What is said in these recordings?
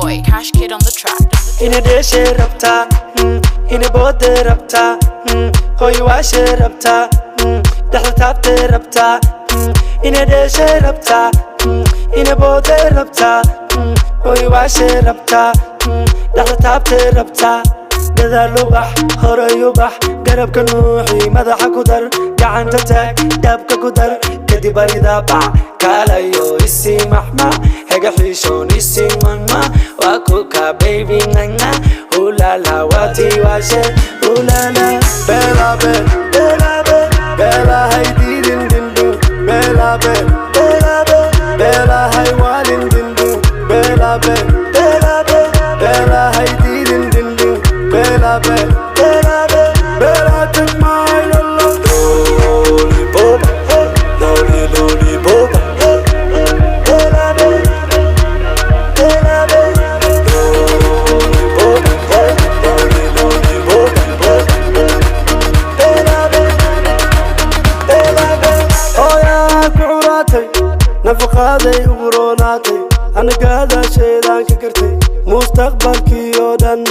boy, Cash Kid on the track. Ina deshe rabta, ina bode rabta, hoy washe rabta, dakhla tabte rabta, ina deshe rabta, ina bode rabta, hoy washe rabta, dakhla tabte rabta. dadaal ubax horay ubax garabka nuuxi madaxa ku dar gacanta taag daabka ku dar kadib arida bac kaalayo isi maxma hega xiishoon isi manma waa kuka baby nanga ulala wati washe ulala bela bela bela hay dirin dindu bela bela bela hay walin dindu bela bela bela hay dirin dindu bela bela bela take my lollipop lollipop bela bela nafaqaday ugu roonaatay anigaada sheedaan ka gartay mustaqbalkii oo dhan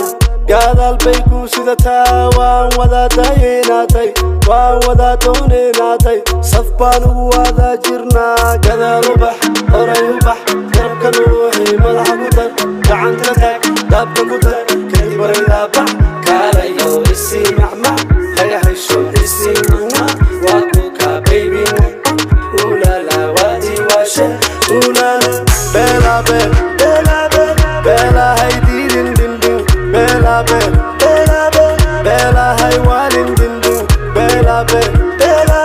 gadaal bay ku sidataa waan wada daynaatay waan wada doonaynatay saf baan ugu wada jirnaa gadaal ubax horay ubax garabka nuuxi madaxa ku dar gacanta taag daabka ku dar kadib arida bax kaalayo isi macmac haga xisho isi manma waa kuka baby ulala wati washe ulala bela bela bela hay dirin dindu bela bela bela hay walin dindu bela bela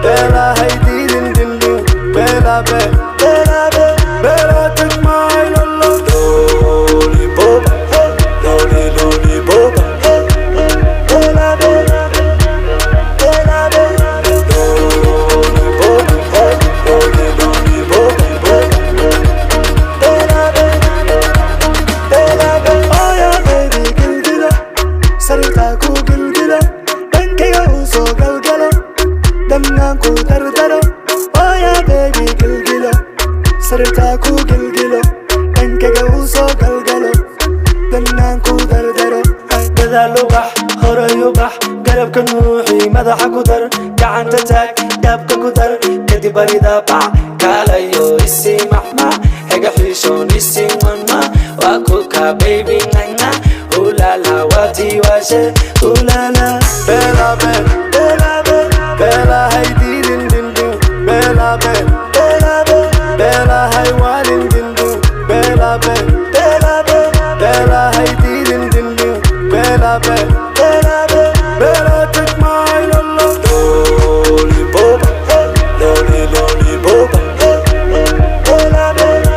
bela hay dirin dindu bela bela bela take my lollipop lollipop bela bela sarta ku gilgilo dankaga u soo galgalo danaan ku dardaro dadaal ubax horay ubax garabka nuuxi madaxa ku dar gacanta taag daabka ku dar kadib arida bac kaalayo isi maxma hega xiishoon isi manma waa kuka baby nanga ulala wati washe ulala bela bela bela hay dirin dindu bela bela bela hay walin dindu bela bela bela hay dirin dindu bela bela bela take my lollipop lollipop bela bela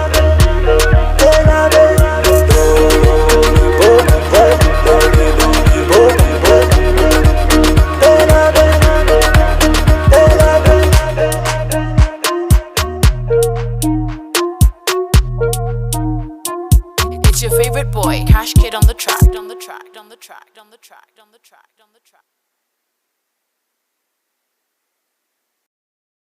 It's your favorite boy, Cash Kid on the track, on the track, on the track, on the track, on the track, on the track.